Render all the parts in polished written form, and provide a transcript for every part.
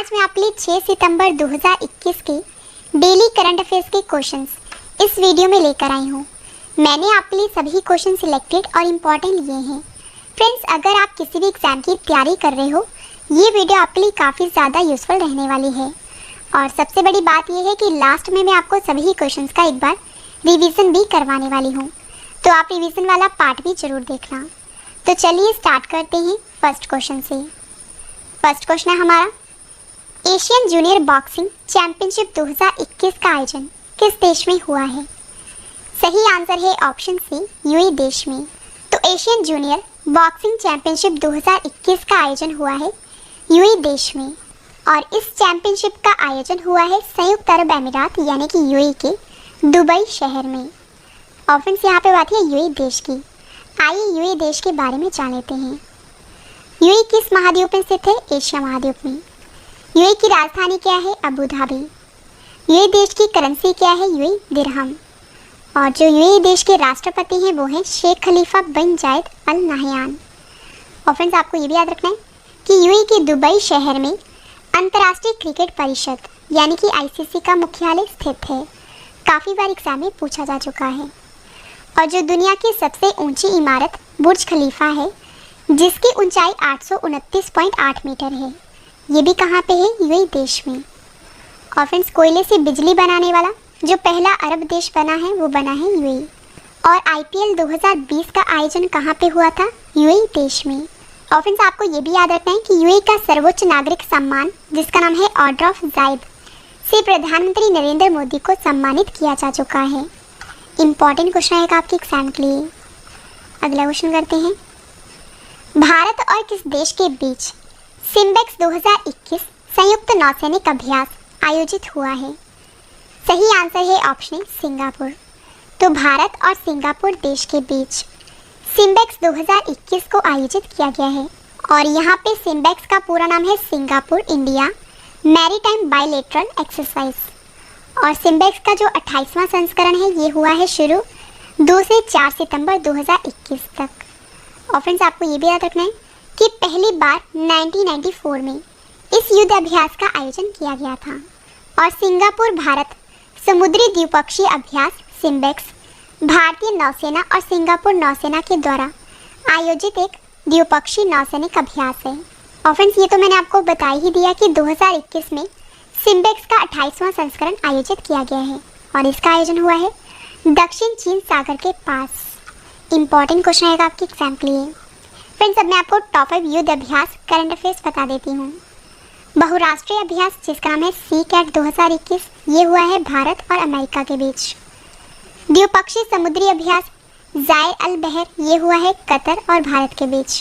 आज मैं आपके लिए 6 सितंबर 2021 के डेली करंट अफेयर्स के क्वेश्चंस इस वीडियो में लेकर आई हूँ। मैंने आपके लिए सभी क्वेश्चन सिलेक्टेड और इम्पोर्टेंट लिए हैं। फ्रेंड्स, अगर आप किसी भी एग्जाम की तैयारी कर रहे हो, ये वीडियो आपके लिए काफ़ी ज़्यादा यूजफुल रहने वाली है। और सबसे बड़ी बात यह है कि लास्ट में मैं आपको सभी क्वेश्चंस का एक बार रिवीजन भी करवाने वाली हूँ, तो आप रिवीजन वाला पार्ट भी जरूर देखना। तो चलिए स्टार्ट करते हैं फर्स्ट क्वेश्चन से। फर्स्ट क्वेश्चन है हमारा, एशियन जूनियर बॉक्सिंग चैंपियनशिप 2021 का आयोजन किस देश में हुआ है? सही आंसर है ऑप्शन सी, यूएई देश में। तो एशियन जूनियर बॉक्सिंग चैंपियनशिप 2021 का आयोजन हुआ है यूएई देश में, और इस चैंपियनशिप का आयोजन हुआ है संयुक्त अरब अमीरात यानी कि यूएई के दुबई शहर में। और फ्रेंड्स, यहाँ पे बात है यूएई देश की। आइए यूएई देश के बारे में जान लेते हैं। यूएई किस महाद्वीप में स्थित है? एशिया महाद्वीप में। यूएई की राजधानी क्या है? Abu Dhabi. यूएई देश की करेंसी क्या है? यूएई दिरहम। और जो यूएई देश के राष्ट्रपति हैं वो हैं शेख खलीफा बिन जायद अल नाहयान। और फ्रेंड्स, आपको ये भी याद रखना है कि यूएई के दुबई शहर में अंतर्राष्ट्रीय क्रिकेट परिषद यानी कि आईसीसी का मुख्यालय स्थित है। काफ़ी बार एग्जाम में पूछा जा चुका है। और जो दुनिया की सबसे ऊंची इमारत बुर्ज खलीफा है, जिसकी ऊंचाई 829.8 मीटर है, ये भी कहाँ पे है? यूएई देश में। और फ्रेंड्स, कोयले से बिजली बनाने वाला जो पहला अरब देश बना है वो बना है यूएई। और आईपीएल 2020 का आयोजन कहाँ पे हुआ था? यूएई देश में। और फ्रेंड्स, आपको ये भी याद रखना है कि यूएई का सर्वोच्च नागरिक सम्मान, जिसका नाम है ऑर्डर ऑफ जायद, से प्रधानमंत्री नरेंद्र मोदी को सम्मानित किया जा चुका है। इंपॉर्टेंट क्वेश्चन आएगा आपके एग्जाम के लिए। अगला क्वेश्चन करते हैं, भारत और किस देश के बीच सिम्बेक्स 2021 संयुक्त नौसैनिक अभ्यास आयोजित हुआ है? सही आंसर है ऑप्शन सिंगापुर। तो भारत और सिंगापुर देश के बीच सिम्बेक्स 2021 को आयोजित किया गया है। और यहाँ पे सिम्बेक्स का पूरा नाम है Singapore India maritime bilateral exercise. और सिम्बेक्स का जो 28वां संस्करण है ये हुआ है शुरू 2 से 4 सितंबर 2021 तक। और फ्रेंड्स, आपको ये भी याद रखना है कि पहली बार 1994 में इस युद्ध अभ्यास का आयोजन किया गया था। और सिंगापुर भारत समुद्री द्विपक्षीय अभ्यास सिम्बेक्स भारतीय नौसेना और सिंगापुर नौसेना के द्वारा आयोजित एक द्विपक्षीय नौसैनिक अभ्यास है। और फ्रेंड्स, ये तो मैंने आपको बता ही दिया कि 2021 में सिम्बेक्स का 28वां संस्करण आयोजित किया गया है, और इसका आयोजन हुआ है दक्षिण चीन सागर के पास। इंपॉर्टेंट क्वेश्चन आएगा आपके एग्जाम के लिए। फ्रेंड्स, अब मैं आपको टॉप 5 युद्ध अभ्यास करंट अफेयर्स बता देती हूँ। बहुराष्ट्रीय अभ्यास, जिसका नाम है सी कैट 2021, ये हुआ है भारत और अमेरिका के बीच। द्विपक्षीय समुद्री अभ्यास जायर अल बहर, ये हुआ है कतर और भारत के बीच।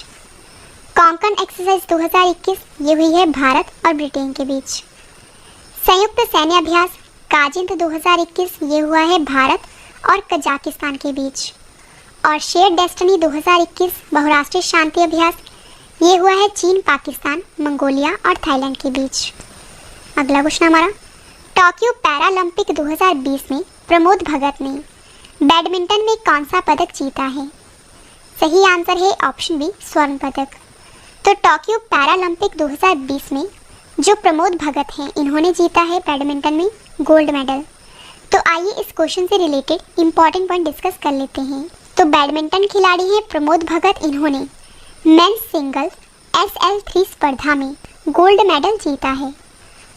कोंकण एक्सरसाइज 2021, ये हुई है भारत और ब्रिटेन के बीच। संयुक्त सैन्य अभ्यास काजिंत 2021, ये हुआ है भारत और कजाकिस्तान के बीच। और शेयर डेस्टिनी 2021 बहुराष्ट्रीय शांति अभ्यास, ये हुआ है चीन, पाकिस्तान, मंगोलिया और थाईलैंड के बीच। अगला क्वेश्चन हमारा, टोक्यो पैरालंपिक 2020 में प्रमोद भगत ने बैडमिंटन में कौन सा पदक जीता है? सही आंसर है ऑप्शन बी, स्वर्ण पदक। तो टोक्यो पैरालंपिक 2020 में जो प्रमोद भगत हैं, इन्होंने जीता है बैडमिंटन में गोल्ड मेडल। तो आइए इस क्वेश्चन से रिलेटेड इंपॉर्टेंट पॉइंट डिस्कस कर लेते हैं। तो बैडमिंटन खिलाड़ी हैं प्रमोद भगत, इन्होंने मेंस सिंगल SL3 स्पर्धा में गोल्ड मेडल जीता है।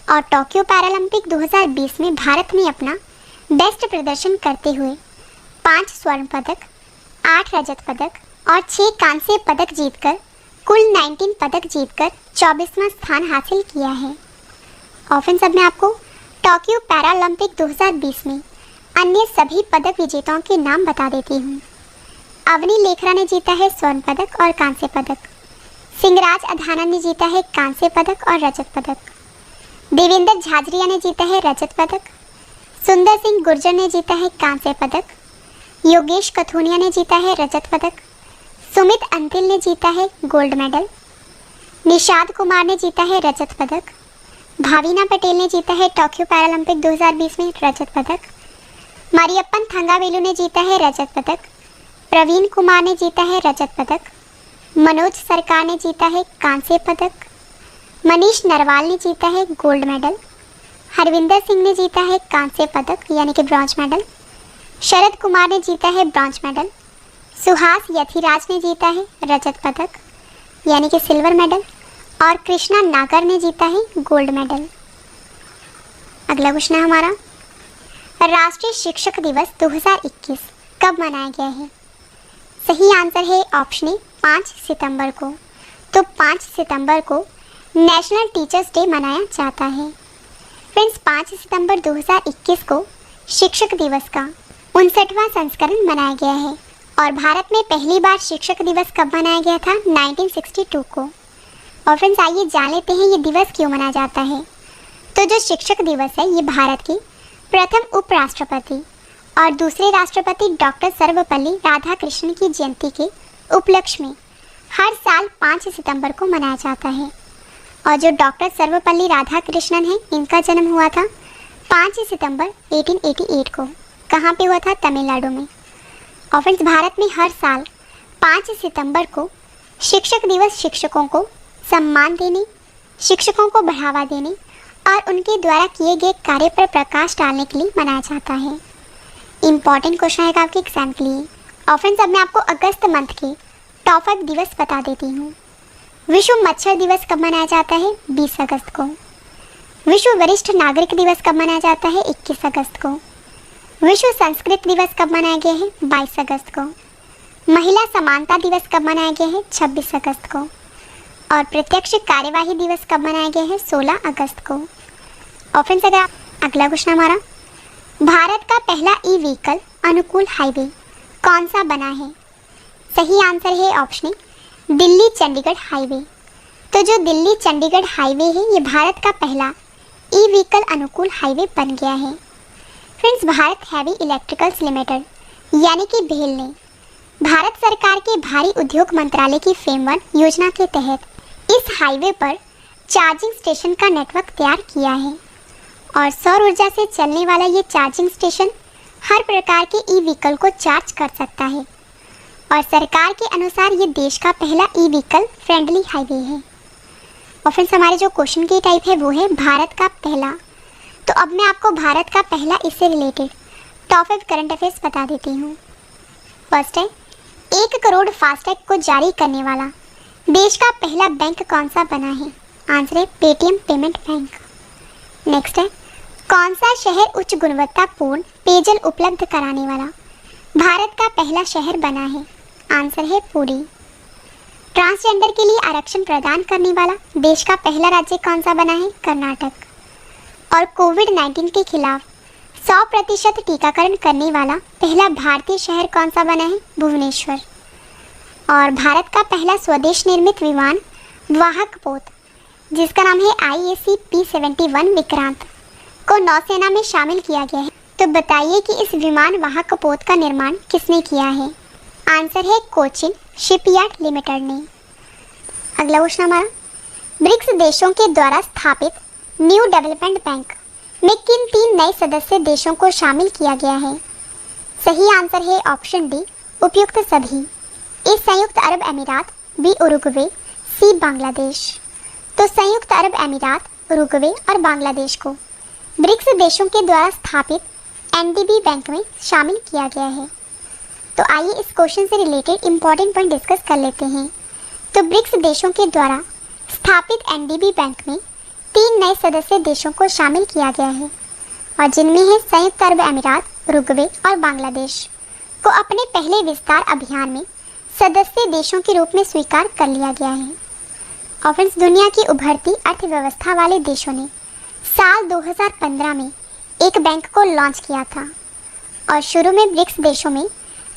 और टोक्यो पैरालंपिक 2020 में भारत ने अपना बेस्ट प्रदर्शन करते हुए 5 स्वर्ण पदक, 8 रजत पदक और 6 कांस्य पदक जीतकर कुल 19 पदक जीतकर 24वां स्थान हासिल किया है। और फ्रेंड्स, अब मैं आपको टोक्यो पैरालंपिक 2020 में अन्य सभी पदक विजेताओं के नाम बता देती हूँ। अवनी लेखरा ने जीता है स्वर्ण पदक और कांस्य पदक। सिंगराज अधाना ने जीता है कांस्य पदक और रजत पदक। देवेंद्र झाझरिया ने जीता है रजत पदक। सुंदर सिंह गुर्जर ने जीता है कांस्य पदक। योगेश कथुनिया ने जीता है रजत पदक। सुमित अंतिल ने जीता है गोल्ड मेडल। निषाद कुमार ने जीता है रजत पदक। भाविना पटेल ने जीता है टोक्यो पैरालंपिक 2020 में रजत पदक। मारियप्पन थंगावेलु ने जीता है रजत पदक। प्रवीण कुमार ने जीता है रजत पदक। मनोज सरकार ने जीता है कांस्य पदक। मनीष नरवाल ने जीता है गोल्ड मेडल। हरविंदर सिंह ने जीता है कांस्य पदक यानी कि ब्रॉन्ज मेडल। शरद कुमार ने जीता है ब्रॉन्ज मेडल। सुहास यथिराज ने जीता है रजत पदक यानी कि सिल्वर मेडल। और कृष्णा नागर ने जीता है गोल्ड मेडल। अगला क्वेश्चन है हमारा, राष्ट्रीय शिक्षक दिवस 2021 कब मनाया गया है? सही आंसर है ऑप्शन ए 5 सितंबर को। तो 5 सितंबर को नेशनल टीचर्स डे मनाया जाता है। फ्रेंड्स, 5 सितंबर 2021 को शिक्षक दिवस का 59वां संस्करण मनाया गया है। और भारत में पहली बार शिक्षक दिवस कब मनाया गया था? 1962 को। और फ्रेंड्स, आइए जान लेते हैं ये दिवस क्यों मनाया जाता है। तो जो शिक्षक दिवस है ये भारत के प्रथम उपराष्ट्रपति और दूसरे राष्ट्रपति डॉक्टर सर्वपल्ली राधाकृष्णन की जयंती के उपलक्ष्य में हर साल 5 सितंबर को मनाया जाता है। और जो डॉक्टर सर्वपल्ली राधाकृष्णन है इनका जन्म हुआ था 5 सितंबर 1888 को। कहाँ पे हुआ था? तमिलनाडु में। और फ्रेंड्स, भारत में हर साल 5 सितंबर को शिक्षक दिवस शिक्षकों को सम्मान देने, शिक्षकों को बढ़ावा देने और उनके द्वारा किए गए कार्य पर प्रकाश डालने के लिए मनाया जाता है। इम्पॉर्टेंट क्वेश्चन है आपके एग्जाम के लिए। और फ्रेंड्स, अब मैं आपको अगस्त मंथ के टॉप 5 दिवस बता देती हूँ। विश्व मच्छर दिवस कब मनाया जाता है? 20 अगस्त को। विश्व वरिष्ठ नागरिक दिवस कब मनाया जाता है? 21 अगस्त को। विश्व संस्कृत दिवस कब मनाया गया है? 22 अगस्त को। महिला समानता दिवस कब मनाया गया है? 26 अगस्त को। और प्रत्यक्ष कार्यवाही दिवस कब मनाया गया है? 16 अगस्त को। और फ्रेंड्स, अगर अगला क्वेश्चन हमारा, भारत का पहला ई व्हीकल अनुकूल हाईवे कौन सा बना है? सही आंसर है option A Delhi Chandigarh highway. तो जो दिल्ली चंडीगढ़ हाईवे है ये भारत का पहला ई व्हीकल अनुकूल हाईवे बन गया है। Friends, Bharat heavy electricals limited यानी कि भेल ने भारत सरकार के भारी उद्योग मंत्रालय की फेम 1 योजना के तहत इस हाईवे पर चार्जिंग स्टेशन का नेटवर्क तैयार किया है। और सौर ऊर्जा से चलने वाला ये चार्जिंग स्टेशन हर प्रकार के ई व्हीकल को चार्ज कर सकता है। और सरकार के अनुसार ये देश का पहला ई व्हीकल फ्रेंडली हाईवे है। और फ्रेंड्स, हमारे जो क्वेश्चन की टाइप है वो है भारत का पहला। तो अब मैं आपको भारत का पहला इससे रिलेटेड टॉप 5 करंट अफेयर्स बता देती हूँ। फर्स्ट है, 1 करोड़ फास्टैग को जारी करने वाला देश का पहला बैंक कौन सा बना है? आंसर है पेटीएम पेमेंट बैंक। नेक्स्ट है, कौन सा शहर उच्च गुणवत्तापूर्ण पेयजल उपलब्ध कराने वाला भारत का पहला शहर बना है? आंसर है पुरी। ट्रांसजेंडर के लिए आरक्षण प्रदान करने वाला देश का पहला राज्य कौन सा बना है? कर्नाटक। और कोविड-19 के खिलाफ 100% टीकाकरण करने वाला पहला भारतीय शहर कौन सा बना है? भुवनेश्वर। और भारत का पहला स्वदेश निर्मित विमान वाहक पोत जिसका नाम है IAC P-71 विक्रांत को नौसेना में शामिल किया गया है। तो बताइए कि इस विमान वाहक पोत का निर्माण किसने किया है? आंसर है कोचिन शिपयार्ड लिमिटेड ने। अगला क्वेश्चन हमारा, ब्रिक्स देशों के द्वारा स्थापित न्यू डेवलपमेंट बैंक में किन 3 नए सदस्य देशों को शामिल किया गया है? सही आंसर है ऑप्शन डी उपयुक्त सभी। ए संयुक्त अरब अमीरात, बी उरुग्वे, सी बांग्लादेश। तो संयुक्त अरब अमीरात, उरुग्वे और बांग्लादेश को ब्रिक्स देशों के द्वारा स्थापित NDB बैंक में शामिल किया गया है। तो आइए इस क्वेश्चन से रिलेटेड इंपॉर्टेंट पॉइंट डिस्कस कर लेते हैं। तो ब्रिक्स देशों के द्वारा स्थापित NDB बैंक में 3 नए सदस्य देशों को शामिल किया गया है और जिनमें है संयुक्त अरब अमीरात, उरुग्वे और बांग्लादेश को अपने पहले विस्तार अभियान में सदस्य देशों के रूप में स्वीकार कर लिया गया है। और फ्रेंड्स, दुनिया की उभरती अर्थव्यवस्था वाले देशों ने साल 2015 में एक बैंक को लॉन्च किया था और शुरू में ब्रिक्स देशों में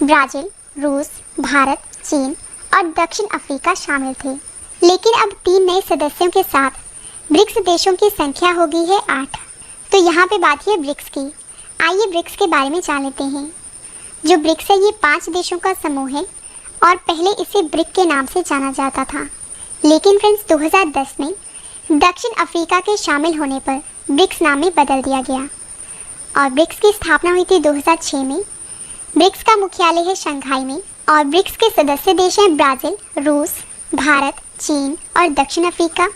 ब्राज़ील, रूस, भारत, चीन और दक्षिण अफ्रीका शामिल थे। लेकिन अब 3 नए सदस्यों के साथ ब्रिक्स देशों की संख्या हो गई है 8। तो यहाँ पे बात है ब्रिक्स की। आइए ब्रिक्स के बारे में जान लेते हैं। जो ब्रिक्स है ये 5 देशों का समूह है और पहले इसे ब्रिक के नाम से जाना जाता था। लेकिन फ्रेंड्स 2010 में दक्षिण अफ्रीका के शामिल होने पर ब्रिक्स नाम में बदल दिया गया और ब्रिक्स की स्थापना हुई थी 2006 में। ब्रिक्स का मुख्यालय है शंघाई में और ब्रिक्स के सदस्य देश हैं ब्राज़ील, रूस, भारत, चीन और दक्षिण अफ्रीका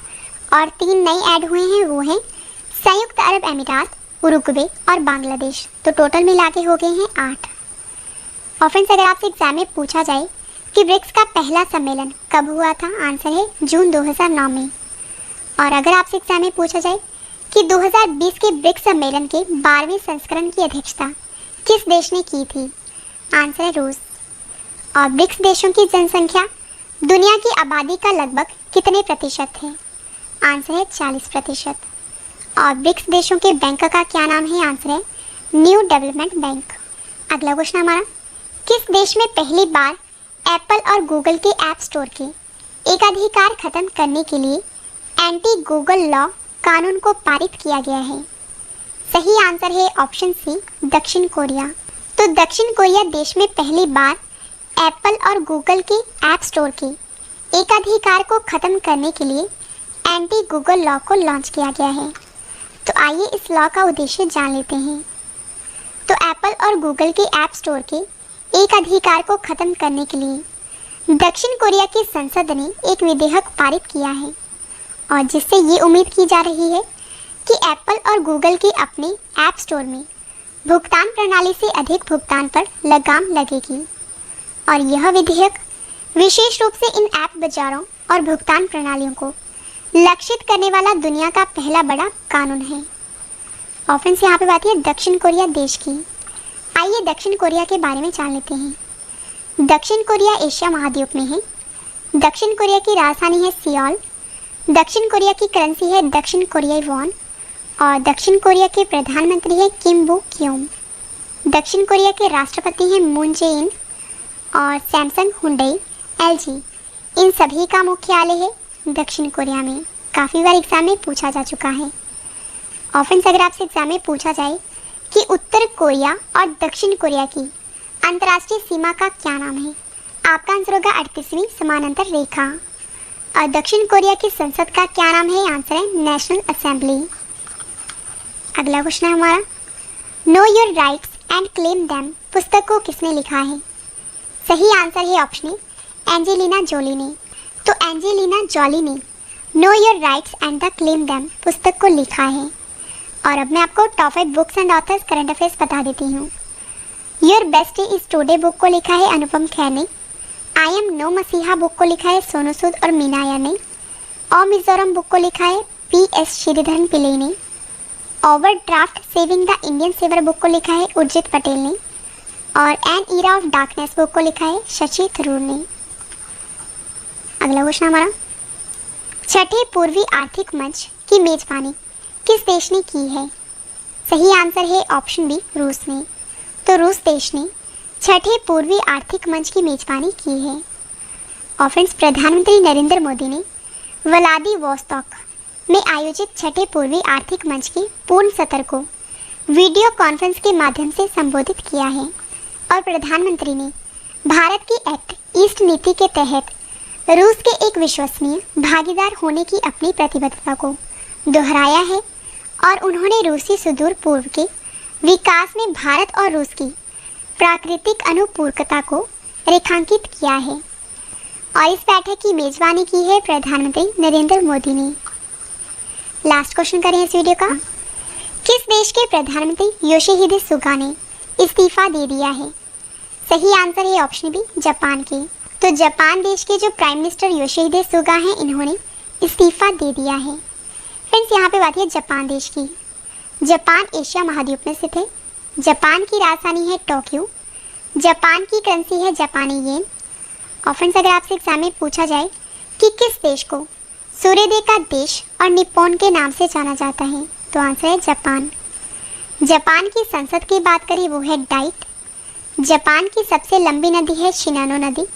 और 3 नए ऐड हुए हैं, वो हैं संयुक्त अरब अमीरात, उरुग्वे और बांग्लादेश। तो टोटल मिला के हो गए हैं 8। और फ्रेंड्स, अगर आपसे एग्जाम में पूछा जाए कि ब्रिक्स का पहला सम्मेलन कब हुआ था, आंसर है जून 2009 में। और अगर आपसे एग्जाम में पूछा जाए कि 2020 के ब्रिक्स सम्मेलन के 12वें संस्करण की अध्यक्षता किस देश ने की थी, आंसर है रूस। और ब्रिक्स देशों की जनसंख्या दुनिया की आबादी का लगभग कितने प्रतिशत है, आंसर है 40%। और ब्रिक्स देशों के बैंक का क्या नाम है, आंसर है न्यू डेवलपमेंट बैंक। अगला क्वेश्चन हमारा, किस देश में पहली बार एप्पल और गूगल के ऐप स्टोर के एकाधिकार खत्म करने के लिए एंटी गूगल लॉ कानून को पारित किया गया है? सही आंसर है ऑप्शन सी, दक्षिण कोरिया। तो दक्षिण कोरिया देश में पहली बार एप्पल और गूगल के ऐप स्टोर के एकाधिकार को खत्म करने के लिए एंटी गूगल लॉ को लॉन्च किया गया है। तो आइए इस लॉ का उद्देश्य जान लेते हैं। तो एप्पल और गूगल के ऐप स्टोर के एक अधिकार को खत्म करने के लिए दक्षिण कोरिया की संसद ने एक विधेयक पारित किया है, और जिससे ये उम्मीद की जा रही है कि एप्पल और गूगल के अपने ऐप स्टोर में भुगतान प्रणाली से अधिक भुगतान पर लगाम लगेगी। और यह विधेयक विशेष रूप से इन ऐप बाजारों और भुगतान प्रणालियों को लक्षित करने वाला दुनिया का पहला बड़ा कानून है। और फ्रेंड्स, यहाँ पे बात है दक्षिण कोरिया देश की। आइए दक्षिण कोरिया के बारे में जान लेते हैं। दक्षिण कोरिया एशिया महाद्वीप में है। दक्षिण कोरिया की राजधानी है सियोल। दक्षिण कोरिया की करेंसी है दक्षिण कोरियाई वॉन। और दक्षिण कोरिया के प्रधानमंत्री है किम बो क्योम। दक्षिण कोरिया के राष्ट्रपति हैं मून जे इन। और सैमसंग, हुंडई, एलजी, इन सभी का मुख्यालय है दक्षिण कोरिया में। काफ़ी बार एग्जाम में पूछा जा चुका है। और फ्रेंड्स, अगर आपसे एग्जाम में पूछा जाए कि उत्तर कोरिया और दक्षिण कोरिया की अंतर्राष्ट्रीय सीमा का क्या नाम है, आपका आंसर होगा 38वीं समानांतर रेखा। और दक्षिण कोरिया की संसद का क्या नाम है, आंसर है नेशनल असेंबली। अगला क्वेश्चन है हमारा, know your rights and claim them पुस्तक को किसने लिखा है? सही आंसर है ऑप्शन ए, एंजेलिना जोली ने। तो एंजेलिना जोली ने know your rights and the claim them पुस्तक को लिखा है। और अब मैं आपको top 5 books and authors current affairs बता देती हूँ। Your best day is today book को लिखा है अनुपम खेर ने। आई एम नो मसीहा बुक को लिखा है सोनू सूद और मीना अय्यर ने। ओ मिजोरम बुक को लिखा है PS श्रीधरन पिल्ले ने। Overdraft saving the Indian saver book को लिखा है उर्जित पटेल ने। और an era of darkness book को लिखा है शशि थरूर ने। अगला क्वेश्चन हमारा, छठे पूर्वी आर्थिक मंच की मेजबानी किस देश ने की है? सही आंसर है ऑप्शन बी, रूस ने। तो रूस देश ने छठे पूर्वी आर्थिक मंच की मेजबानी की है। और फ्रेंड्स, प्रधानमंत्री नरेंद्र मोदी ने व्लादिवोस्तोक में आयोजित छठे पूर्वी आर्थिक मंच के पूर्ण सत्र को वीडियो कॉन्फ्रेंस के माध्यम से संबोधित किया है। और प्रधानमंत्री ने भारत की एक्ट ईस्ट नीति के तहत रूस के एक विश्वसनीय भागीदार होने की अपनी प्रतिबद्धता को दोहराया है। और उन्होंने रूसी सुदूर पूर्व के विकास में भारत और रूस की प्राकृतिक अनुपूरकता को रेखांकित किया है। और इस बैठक की मेजबानी की है प्रधानमंत्री नरेंद्र मोदी ने। लास्ट क्वेश्चन करें इस वीडियो का, किस देश के प्रधानमंत्री योशिहिदे सुगा ने इस्तीफा दे दिया है? सही आंसर है ऑप्शन बी, जापान के। तो जापान देश के जो प्राइम मिनिस्टर योशिहिदे सुगा हैं, इन्होंने इस्तीफा दे दिया है। फ्रेंड्स, यहाँ पे बात है जापान देश की। जापान एशिया महाद्वीप में स्थित है। जापान की राजधानी है टोक्यो। जापान की करेंसी है जापानी येन। और फ्रेंड्स, अगर आपसे एग्जाम में पूछा जाए कि किस देश को सूर्योदय का देश और निप्पॉन के नाम से जाना जाता है, तो आंसर है जापान। जापान की संसद की बात करें, वो है डाइट। जापान की सबसे लंबी नदी है शिनानो नदी।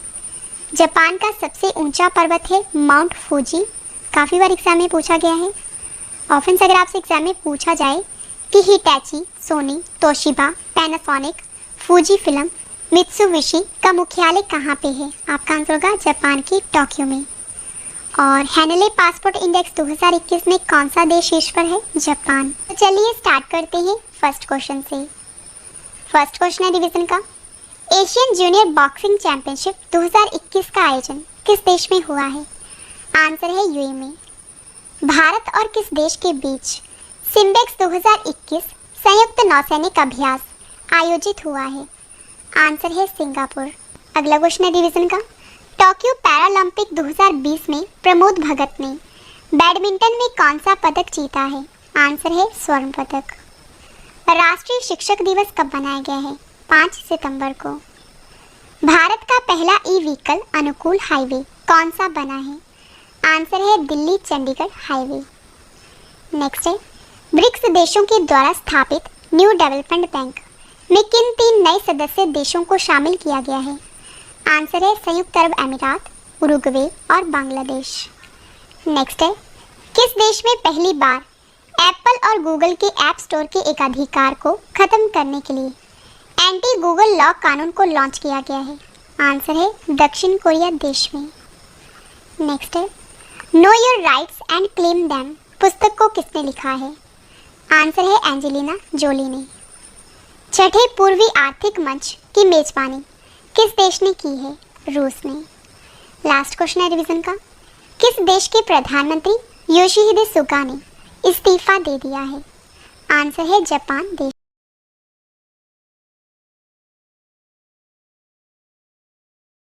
जापान का सबसे ऊंचा पर्वत है माउंट फूजी। काफ़ी बार एग्जाम में पूछा गया है। और फ्रेंड्स, अगर आपसे एग्जाम में पूछा जाए कि Hitachi, Sony, Toshiba, Panasonic, Fujifilm, Mitsubishi का मुख्यालय कहाँ पे है? आपका आंसर होगा जापान की टोक्यो में। और हैनले पासपोर्ट इंडेक्स 2021 में कौन सा देश शीर्ष पर है? जापान। तो चलिए स्टार्ट करते हैं फर्स्ट क्वेश्चन से। फर्स्ट क्वेश्चन है डिवीजन का, एशियन जूनियर बॉक्सिंग चैंपियनशिप 2021 का आयोजन किस देश में हुआ है? आंसर है यूएई में। भारत और किस देश के बीच सिम्बेक्स 2021 संयुक्त नौसैनिक अभ्यास आयोजित हुआ है? आंसर है सिंगापुर। अगला क्वेश्चन है रिवीजन का। टोक्यो पैरालंपिक 2020 में प्रमोद भगत ने बैडमिंटन में कौन सा पदक जीता है? आंसर है स्वर्ण पदक। राष्ट्रीय शिक्षक दिवस कब मनाया गया है? 5 सितंबर को। भारत का पहला ई व्हीकल अनुकूल हाईवे कौन सा बना है? आंसर है दिल्ली चंडीगढ़ हाईवे। नेक्स्ट है, ब्रिक्स देशों के द्वारा स्थापित न्यू डेवलपमेंट बैंक में किन 3 नए सदस्य देशों को शामिल किया गया है? आंसर है संयुक्त अरब अमीरात, उरुग्वे और बांग्लादेश। नेक्स्ट है, किस देश में पहली बार एप्पल और गूगल के ऐप स्टोर के एकाधिकार को खत्म करने के लिए एंटी गूगल लॉ कानून को लॉन्च किया गया है? आंसर है दक्षिण कोरिया देश में। नेक्स्ट है, know your rights and claim them पुस्तक को किसने लिखा है? आंसर है एंजेलिना जोली ने। छठे पूर्वी आर्थिक मंच की मेजबानी किस देश ने की है? रूस ने। लास्ट क्वेश्चन है रिवीजन का। किस देश के प्रधानमंत्री योशिहिदे सुगा ने इस्तीफा दे दिया है? आंसर है जापान देश।